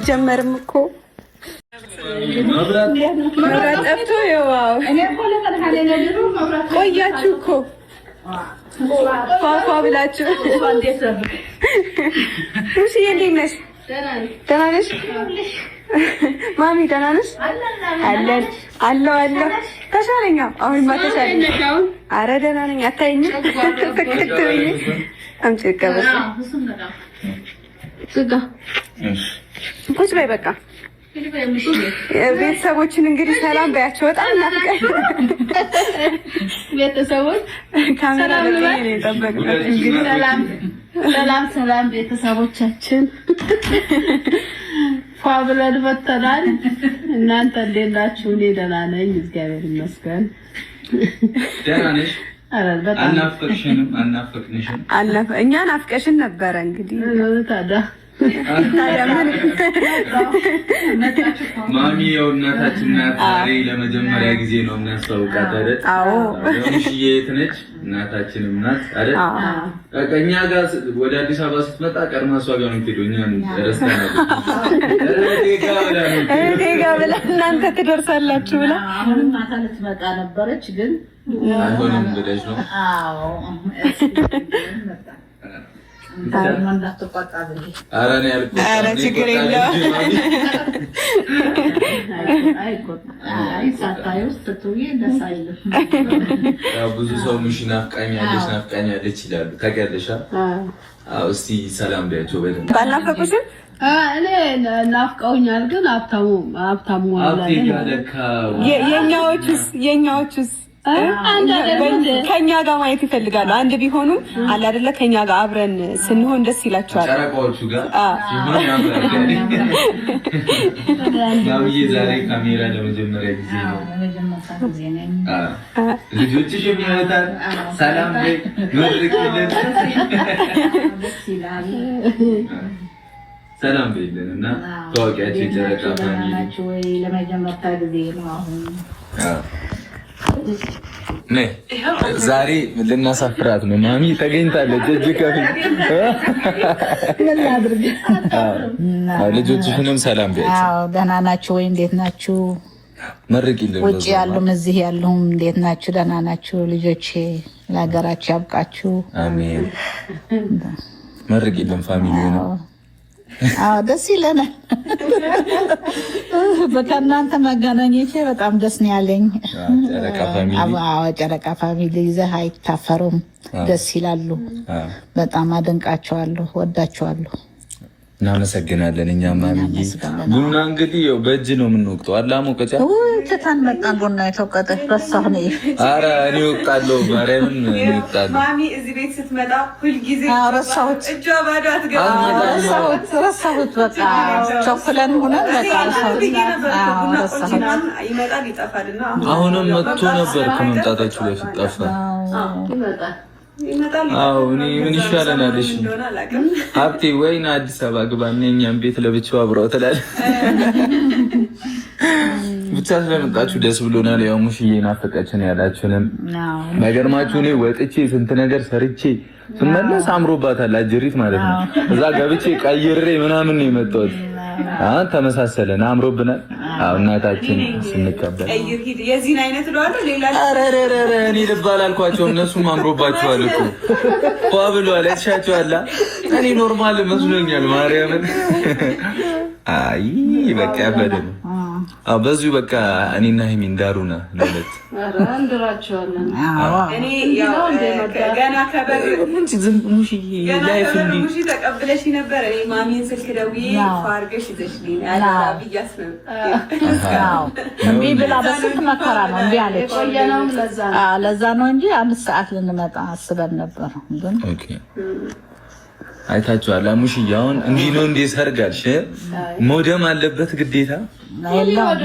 አይጀመርም እኮ መብራት ጠፍቶ ይዋው ቆያችሁ እኮ ፋፋ ብላችሁ እሺ እንዴት ነሽ ደህና ነሽ ማሚ ደህና ነሽ አለን ተሻለኝ አሁንማ ተሻለኝ ኧረ ደህና ነኝ አታይኝም ተከተለኝ አምጪ ቀበስ ዝጋ ቁጭ በይ በቃ ቤተሰቦችን እንግዲህ ሰላም በያቸው በጣም እናፍቀን ቤተሰቦች ካሜራ ላይ ነው የጠበቅነው እንግዲህ ሰላም ቤተሰቦቻችን ፋብለን ወጥተናል እናንተ እንዴት ናችሁ እኔ ደህና ነኝ እግዚአብሔር ይመስገን ደህና ነሽ አናፍቀሽንም እኛ ናፍቀሽን ነበረ እንግዲህ ታዲያ ማሚ ያው እናታችን ናት ዛሬ ለመጀመሪያ ጊዜ ነው እናስተዋውቃት አይደል አዎ ሙሽዬ የት ነች እናታችንም ናት አይደል ከኛ ጋር ወደ አዲስ አበባ ስትመጣ ቀድማ እሷ ጋር ነው የምትሄደው እኛን ረስተናል እቴጋ ብላ እናንተ ትደርሳላችሁ ብላ አሁንም ማታ ልትመጣ ነበረች ግን አሁንም ብለሽ ነው አዎ ኧረ ችግር የለውም ብዙ ሰው ምሽ ናፍቃኛለች ይላሉ ታውቂያለሽ አዎ እስቲ ሰላም በያቸው በደንብ ባልናፈቁሽም እኔ ናፍቀውኛል ግን ሀብታሙ የኛዎቹስ ከኛ ጋር ማየት ይፈልጋሉ አንድ ቢሆኑም አለ አይደለ ከኛ ጋር አብረን ስንሆን ደስ ይላቸዋል ጨረቃዎቹ ጋር ሲሆን ያምራል ማሚዬ ዛሬ ካሜራ ለመጀመሪያ ጊዜ ነው ልጆችሽ የሚያወጣል ሰላም በይ መርቂልን ሰላም በይልን እና ታዋቂያቸው የጨረቃ ፋሚሊ ለመጀመሪያ ጊዜ ነው አሁን ዛሬ ልናሳፍራት ነው ማሚ ተገኝታለች እጅ ከፊት ምን ላድርግ ልጆችሽንም ሰላም በያቸው አዎ ደህና ናችሁ ወይ እንዴት ናችሁ መርቂልን ውጭ ያሉም እዚህ ያሉም እንዴት ናችሁ ደህና ናችሁ ልጆቼ ለሀገራችሁ ያብቃችሁ አሜን መርቂልን ፋሚሊ ነው አዎ ደስ ይለናል በከናንተ መገናኘቴ በጣም ደስ ነው ያለኝ ጨረቃ ፋሚሊ ይዘህ አይታፈሩም ደስ ይላሉ በጣም አደንቃቸዋለሁ ወዳቸዋለሁ እናመሰግናለን እኛም ማሚዬ ቡና እንግዲህ ያው በእጅ ነው የምንወቅጠው አላሙ ቀጫ ተታን መጣን ቡና የተወቀጠ በሳሁ ነው ኧረ እኔ ወቅጣለሁ ማርያምን እኔ ወቅጣለሁ ማሚ እዚህ ቤት ስትመጣ ሁሉ ጊዜ ረሳሁት እጇ ባዶ አትገባም ረሳሁት በቃ ቾክለን ሆነን በቃ ረሳሁት ይመጣል ይጠፋልና አሁንም መጥቶ ነበር ከመምጣታችሁ በፊት ጠፋ አዎ እኔ ምን ይሻለናል እሺ ሀብቴ ወይና አዲስ አበባ ግባና እኛም ቤት ለብቻው አብረው ትላለህ ብቻ ስለመጣችሁ ደስ ብሎናል ያው ሙሽዬ ናፈቀችን ያላችሁንም ነገርማችሁ እኔ ወጥቼ ስንት ነገር ሰርቼ ስመለስ አምሮባታል አጅሪት ማለት ነው እዛ ገብቼ ቀይሬ ምናምን ነው የመጣሁት ተመሳሰለን አምሮብናል አው እናታችን ስንቀበል የዚህን አይነት ነው አይደል ሌላ አረረረ እኔ ልባል አልኳቸው እነሱም አምሮባቸዋል እኮ ፋብሏል አይሻቸዋል እኔ ኖርማል መስሎኛል ማርያምን አይ በቃ ያበደን በዚሁ በቃ እኔና ሂሚን ዳሩና ለለት አንድራቸዋለን እኔ ያው ገና ከበር እንጂ ዝም ሙሽዬ ላይፍ እንዲ ሙሽ ተቀበለሽ ነበር እኔ ማሚን ስልክ ደውዬ ፋርገሽ ይዘሽልኝ አላ ቢያስ ነው እንዴ ብላ በስንት መከራ ነው እንዴ አለች ለዛ ነው እንጂ 5 ሰዓት ልንመጣ አስበን ነበር ግን ኦኬ አይታችኋል ሙሽዬ አሁን እንዲህ ነው እንዴ ሰርጋልሽ ሞደም አለበት ግዴታ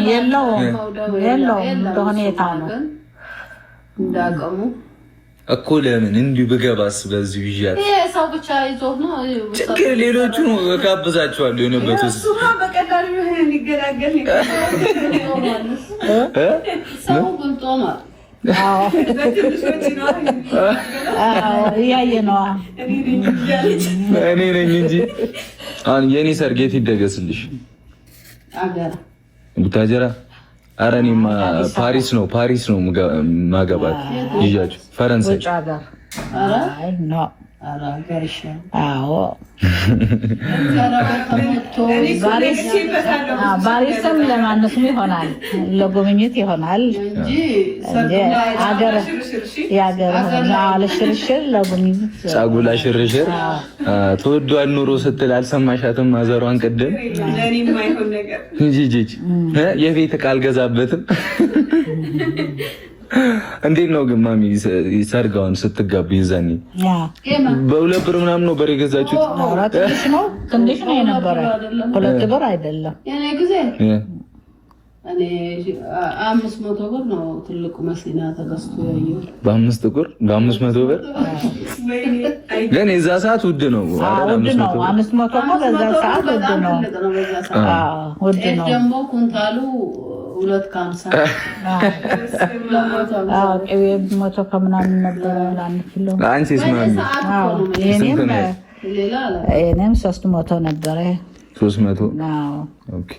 የለው በሁኔታ ነው እንዳቀሙ እኮ ለምን እንዲሁ ብገባስ በዚህ ይያት ይሄ ሰው ብቻ ይዞ ነው ችግር ሌሎቹ ጋብዛቸዋለሁ የነበረው እሱማ በቀላሉ ሊገላገል ሰው ጉልጦ ነው እኔ ነኝ እንጂ አሁን የኔ ሰርጌት ይደገስልሽ ቡታጀራ። ኧረ እኔማ ፓሪስ ነው ማገባት ይዣችሁ ፈረንሳይ። ባሪስም ለማነስም ይሆናል፣ ለጉብኝት ይሆናል እንጂ አገር ለሽርሽር ለጉብኝት ጫጉላ ሽርሽር ተወዷል ኑሮ ስትል አልሰማሻትም? ማዘሯን ቅድም እንጂ የቤት ዕቃ አልገዛበትም። እንዴት ነው ግን ማሚ ሰርጋውን ስትጋቡ ይዛኒ በሁለት ብር ምናምን ነው በሬ ገዛችሁት? ትንሽ ነው የነበረ፣ 2 ብር አይደለም። የኔ ጊዜ እኔ 500 ብር ነው ትልቁ መኪና ተገዝቶ ያየው። በ500 ብር ግን የዛ ሰዓት ውድ ነው አይደል? 500 ነው በዛ ሰዓት ውድ ነው። ውድ ነው ደግሞ ኩንታሉ 250 ሞቶ ከምናምን ነበረ ለአንድ ኪሎ። አንቺስ ማሚ? እኔም 300 ነበረ። 300? ኦኬ።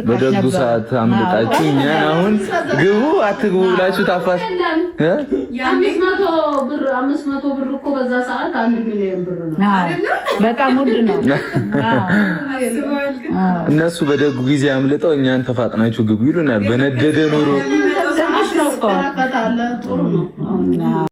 በደጉ ሰዓት አምልጣችሁ እኛን አሁን ግቡ አትግቡ ብላችሁ ታፋስ። 500 ብር እኮ በዛ ሰዓት 1 ሚሊዮን ብር ነው። በጣም ውድ ነው። እነሱ በደጉ ጊዜ አምልጠው እኛን ተፋጥናችሁ ግቡ ይሉናል። በነደደ ኑሮ ትንሽ ነው እኮ ጥሩ ነው።